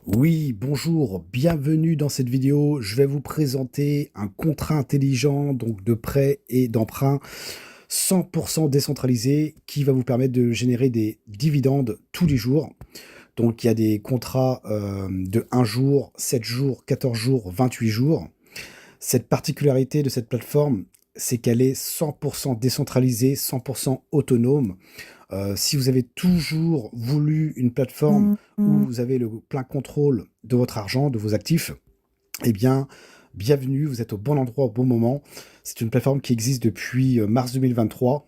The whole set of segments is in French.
Oui, bonjour, bienvenue dans cette vidéo. Je vais vous présenter un contrat intelligent donc de prêt et d'emprunt 100% décentralisé qui va vous permettre de générer des dividendes tous les jours. Donc il y a des contrats de 1 jour, 7 jours, 14 jours, 28 jours. Cette particularité de cette plateforme, c'est qu'elle est 100% décentralisée, 100% autonome. Si vous avez toujours voulu une plateforme où vous avez le plein contrôle de votre argent, de vos actifs, eh bien, bienvenue, vous êtes au bon endroit au bon moment. C'est une plateforme qui existe depuis mars 2023.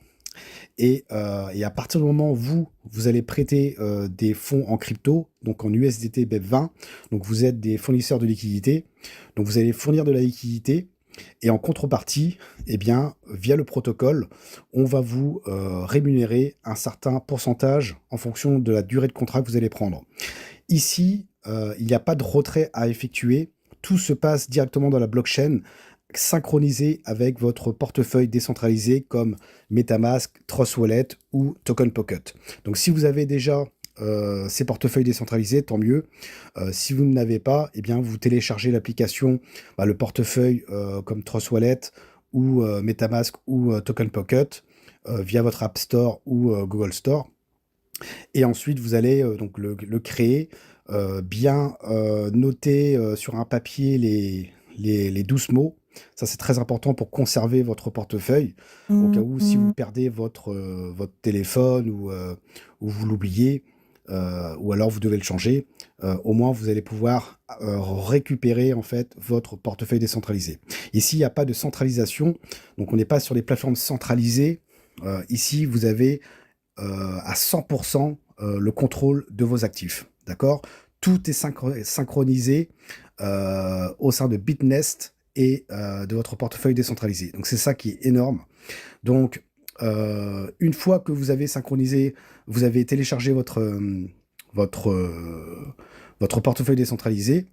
Et à partir du moment où vous allez prêter des fonds en crypto, donc en USDT BEP20, donc vous êtes des fournisseurs de liquidités, donc vous allez fournir de la liquidité, et en contrepartie, eh bien, via le protocole, on va vous rémunérer un certain pourcentage en fonction de la durée de contrat que vous allez prendre. Ici, il n'y a pas de retrait à effectuer. Tout se passe directement dans la blockchain, synchronisé avec votre portefeuille décentralisé comme MetaMask, Trust Wallet ou Token Pocket. Donc si vous avez déjà ces portefeuilles décentralisés, tant mieux. Si vous ne l'avez pas, eh bien, vous téléchargez l'application, le portefeuille comme Trust Wallet ou MetaMask ou Token Pocket via votre App Store ou Google Store. Et ensuite, vous allez donc le créer, bien noter sur un papier les 12 mots. Ça, c'est très important pour conserver votre portefeuille, au cas où si vous perdez votre téléphone ou vous l'oubliez, ou alors vous devez le changer, au moins vous allez pouvoir récupérer en fait votre portefeuille décentralisé. Ici, il n'y a pas de centralisation, donc on n'est pas sur les plateformes centralisées. Ici, vous avez à 100% le contrôle de vos actifs. D'accord? Tout est synchronisé au sein de Bitnest et de votre portefeuille décentralisé. Donc c'est ça qui est énorme. Donc une fois que vous avez synchronisé, vous avez téléchargé votre, euh, votre portefeuille décentralisé,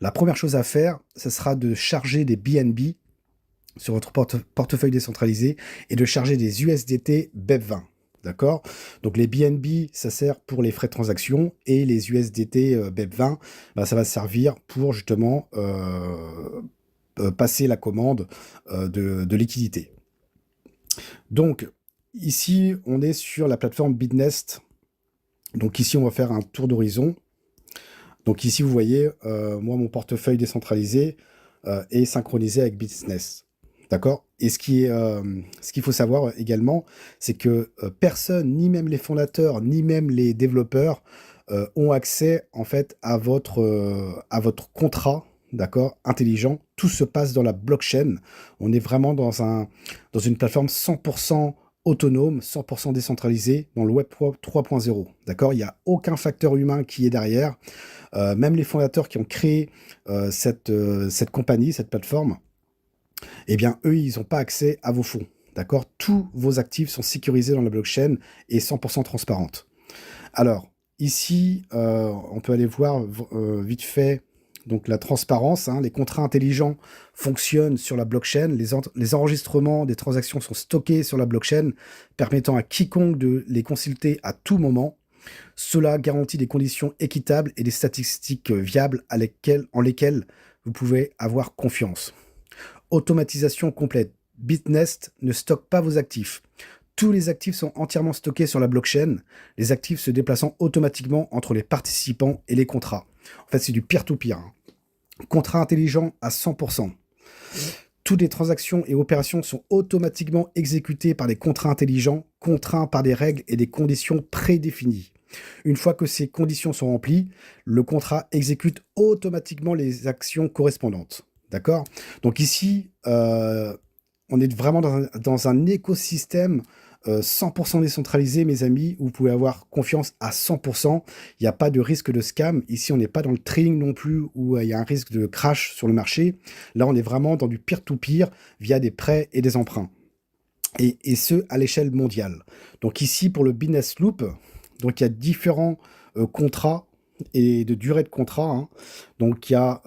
la première chose à faire, ce sera de charger des BNB sur votre portefeuille décentralisé et de charger des USDT BEP20. D'accord? Donc les BNB, ça sert pour les frais de transaction et les USDT BEP20, ça va servir pour justement passer la commande de liquidité. Donc ici, on est sur la plateforme Bitnest. Donc ici, on va faire un tour d'horizon. Donc ici, vous voyez, moi, mon portefeuille décentralisé est synchronisé avec Bitnest. D'accord? Et ce qu'il faut savoir également, c'est que personne, ni même les fondateurs, ni même les développeurs, ont accès en fait à votre contrat, d'accord, intelligent. Tout se passe dans la blockchain. On est vraiment dans une plateforme 100% autonome, 100% décentralisée dans le Web 3.0. D'accord? Il n'y a aucun facteur humain qui est derrière. Même les fondateurs qui ont créé cette compagnie, cette plateforme, eh bien, eux, ils n'ont pas accès à vos fonds. D'accord? Tous vos actifs sont sécurisés dans la blockchain et 100% transparentes. Alors, ici, on peut aller voir vite fait donc la transparence. Les contrats intelligents fonctionnent sur la blockchain. Les enregistrements des transactions sont stockés sur la blockchain, permettant à quiconque de les consulter à tout moment. Cela garantit des conditions équitables et des statistiques viables en lesquelles vous pouvez avoir confiance. Automatisation complète. Bitnest ne stocke pas vos actifs. Tous les actifs sont entièrement stockés sur la blockchain, les actifs se déplaçant automatiquement entre les participants et les contrats. En fait, c'est du peer-to-peer. Contrat intelligent à 100%. Toutes les transactions et opérations sont automatiquement exécutées par des contrats intelligents, contraints par des règles et des conditions prédéfinies. Une fois que ces conditions sont remplies, le contrat exécute automatiquement les actions correspondantes. D'accord? Donc ici, on est vraiment dans un écosystème 100% décentralisé, mes amis, où vous pouvez avoir confiance à 100%. Il n'y a pas de risque de scam. Ici, on n'est pas dans le trading non plus, où il y a un risque de crash sur le marché. Là, on est vraiment dans du peer-to-peer via des prêts et des emprunts. Et ce, à l'échelle mondiale. Donc ici, pour le Business Loop, donc il y a différents contrats et de durée de contrat. Donc il y a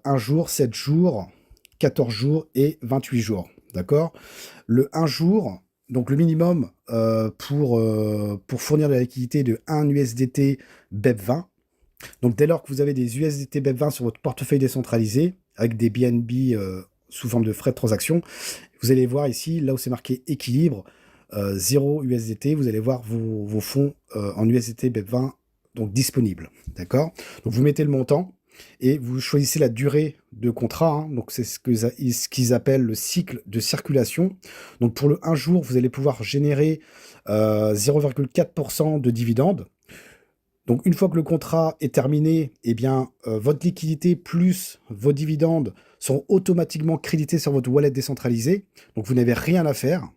1 jour, 7 jours, 14 jours et 28 jours. D'accord? Le 1 jour, donc le minimum pour fournir de la liquidité de 1 USDT BEP20. Donc dès lors que vous avez des USDT BEP20 sur votre portefeuille décentralisé, avec des BNB sous forme de frais de transaction, vous allez voir ici, là où c'est marqué équilibre, 0 USDT, vous allez voir vos fonds en USDT BEP20 donc disponibles. D'accord? Donc vous mettez le montant et vous choisissez la durée de contrat. Hein, donc c'est ce qu'ils appellent le cycle de circulation. Donc pour le 1 jour, vous allez pouvoir générer 0,4% de dividendes. Donc, une fois que le contrat est terminé, eh bien, votre liquidité plus vos dividendes sont automatiquement crédités sur votre wallet décentralisé. Donc, vous n'avez rien à faire.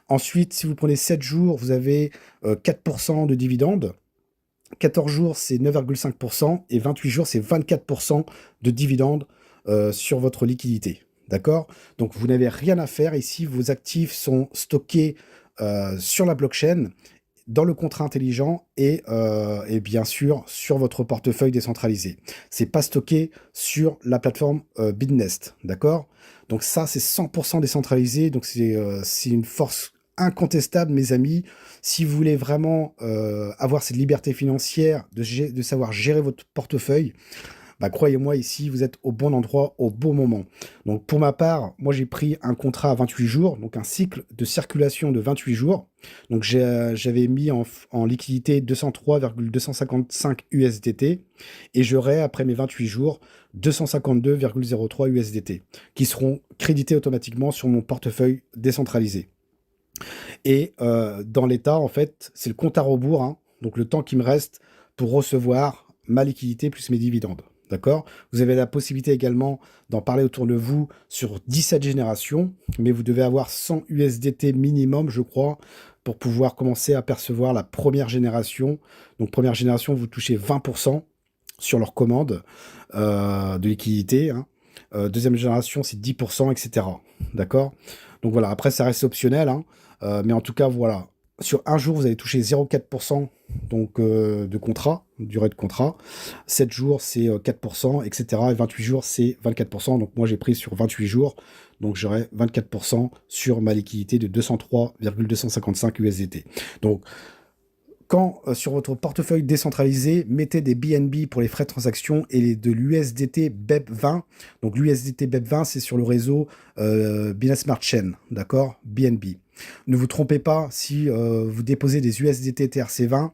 Ensuite, si vous prenez 7 jours, vous avez 4% de dividendes. 14 jours, c'est 9,5%. Et 28 jours, c'est 24% de dividendes sur votre liquidité. D'accord? Donc, vous n'avez rien à faire. Ici, vos actifs sont stockés sur la blockchain, dans le contrat intelligent et bien sûr sur votre portefeuille décentralisé. C'est pas stocké sur la plateforme Bitnest, d'accord? Donc ça, c'est 100% décentralisé, donc c'est une force incontestable, mes amis. Si vous voulez vraiment avoir cette liberté financière de savoir gérer votre portefeuille, bah, croyez-moi, ici, vous êtes au bon endroit, au bon moment. Donc, pour ma part, moi, j'ai pris un contrat à 28 jours, donc un cycle de circulation de 28 jours. Donc, j'avais mis en liquidité 203,255 USDT et j'aurai, après mes 28 jours, 252,03 USDT qui seront crédités automatiquement sur mon portefeuille décentralisé. Et dans l'état, en fait, c'est le compte à rebours, hein, donc le temps qui me reste pour recevoir ma liquidité plus mes dividendes. D'accord? Vous avez la possibilité également d'en parler autour de vous sur 17 générations, mais vous devez avoir 100 USDT minimum, je crois, pour pouvoir commencer à percevoir la première génération. Donc, première génération, vous touchez 20% sur leur commande de liquidité. Hein. Deuxième génération, c'est 10%, etc. D'accord? Donc voilà, après, ça reste optionnel, hein. Mais en tout cas, voilà. Sur un jour, vous allez toucher 0,4% donc, de contrat, durée de contrat. 7 jours, c'est 4%, etc. Et 28 jours, c'est 24%. Donc moi, j'ai pris sur 28 jours. Donc j'aurai 24% sur ma liquidité de 203,255 USDT. Donc, quand sur votre portefeuille décentralisé, mettez des BNB pour les frais de transaction et de l'USDT BEP20. Donc l'USDT BEP20, c'est sur le réseau Binance Smart Chain, d'accord? BNB. Ne vous trompez pas, si vous déposez des USDT TRC20,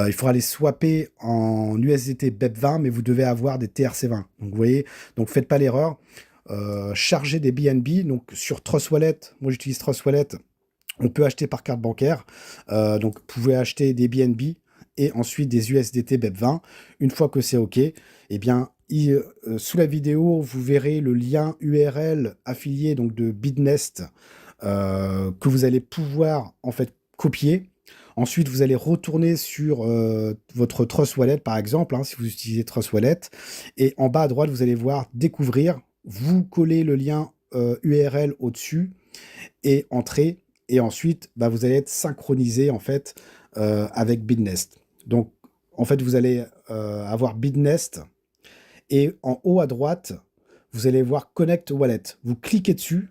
il faudra les swapper en USDT BEP20, mais vous devez avoir des TRC20. Donc vous voyez, donc faites pas l'erreur. Chargez des BNB, donc sur Trust Wallet, moi j'utilise Trust Wallet. On peut acheter par carte bancaire. Donc, vous pouvez acheter des BNB et ensuite des USDT BEP20. Une fois que c'est OK, eh bien, sous la vidéo, vous verrez le lien URL affilié donc, de Bitnest que vous allez pouvoir en fait copier. Ensuite, vous allez retourner sur votre Trust Wallet, par exemple, hein, si vous utilisez Trust Wallet. Et en bas à droite, vous allez voir Découvrir. Vous collez le lien URL au-dessus et entrer. Et ensuite, bah, vous allez être synchronisé en fait avec Bitnest. Donc, en fait, vous allez avoir Bitnest et en haut à droite, vous allez voir Connect Wallet. Vous cliquez dessus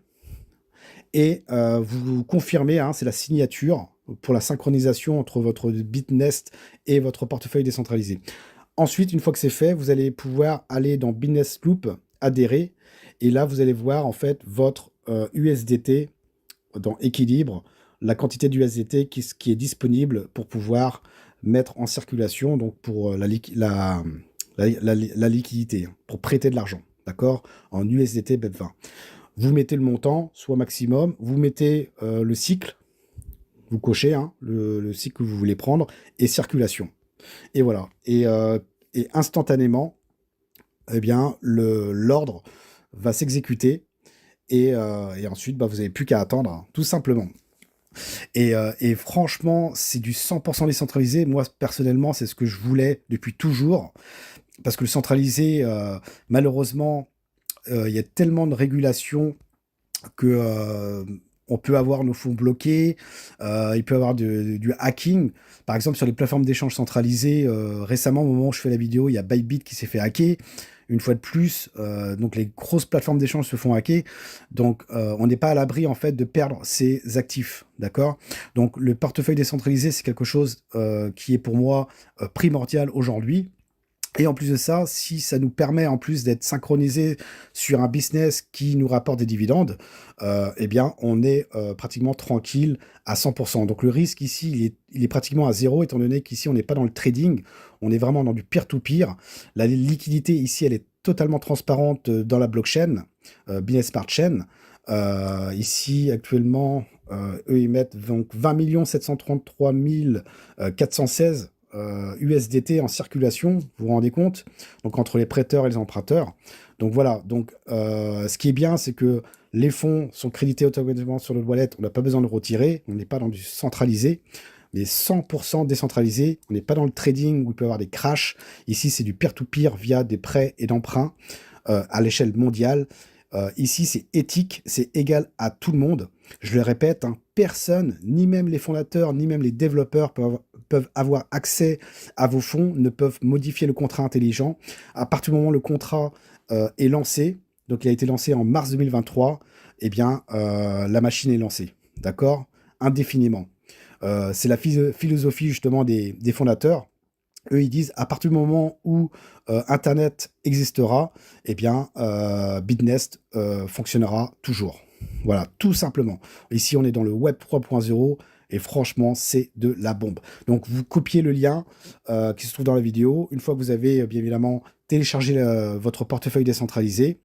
et vous confirmez, hein, c'est la signature pour la synchronisation entre votre Bitnest et votre portefeuille décentralisé. Ensuite, une fois que c'est fait, vous allez pouvoir aller dans Bitnest Loop, adhérer, et là, vous allez voir en fait votre USDT dans équilibre, la quantité d'USDT qui est disponible pour pouvoir mettre en circulation, donc pour la liquidité, pour prêter de l'argent, d'accord, en USDT BEP20. Vous mettez le montant, soit maximum, vous mettez le cycle, vous cochez hein, le cycle que vous voulez prendre, et circulation. Et voilà. Et instantanément, eh bien, l'ordre va s'exécuter. Et ensuite, bah, vous n'avez plus qu'à attendre, hein, tout simplement. Et franchement, c'est du 100% décentralisé. Moi, personnellement, c'est ce que je voulais depuis toujours. Parce que le centralisé, malheureusement, il y a tellement de régulations que on peut avoir nos fonds bloqués, il peut y avoir du hacking. Par exemple, sur les plateformes d'échange centralisées, récemment, au moment où je fais la vidéo, il y a Bybit qui s'est fait hacker. Une fois de plus, donc les grosses plateformes d'échange se font hacker. Donc, on n'est pas à l'abri, en fait, de perdre ses actifs, d'accord? Donc, le portefeuille décentralisé, c'est quelque chose qui est pour moi primordial aujourd'hui. Et en plus de ça, si ça nous permet en plus d'être synchronisé sur un business qui nous rapporte des dividendes, eh bien, on est pratiquement tranquille à 100%. Donc le risque ici, il est pratiquement à zéro, étant donné qu'ici, on n'est pas dans le trading, on est vraiment dans du peer-to-peer. La liquidité ici, elle est totalement transparente dans la blockchain, Binance Smart Chain. Ici, actuellement, eux, ils mettent donc 20 733 416 USDT en circulation, vous vous rendez compte? Donc entre les prêteurs et les emprunteurs. Donc voilà, donc ce qui est bien, c'est que les fonds sont crédités automatiquement sur le wallet, on n'a pas besoin de retirer, on n'est pas dans du centralisé, mais 100% décentralisé, on n'est pas dans le trading où il peut y avoir des crashs. Ici, c'est du peer-to-peer via des prêts et d'emprunts à l'échelle mondiale. Ici, c'est éthique, c'est égal à tout le monde. Je le répète, hein, personne, ni même les fondateurs, ni même les développeurs peuvent avoir accès à vos fonds, ne peuvent modifier le contrat intelligent. À partir du moment où le contrat est lancé, donc il a été lancé en mars 2023, eh bien, la machine est lancée, d'accord? Indéfiniment. C'est la philosophie justement des fondateurs. Eux, ils disent, à partir du moment où Internet existera, eh bien, Bitnest fonctionnera toujours. Voilà, tout simplement. Ici, on est dans le Web 3.0 et franchement, c'est de la bombe. Donc, vous copiez le lien qui se trouve dans la vidéo. Une fois que vous avez, bien évidemment, téléchargé votre portefeuille décentralisé,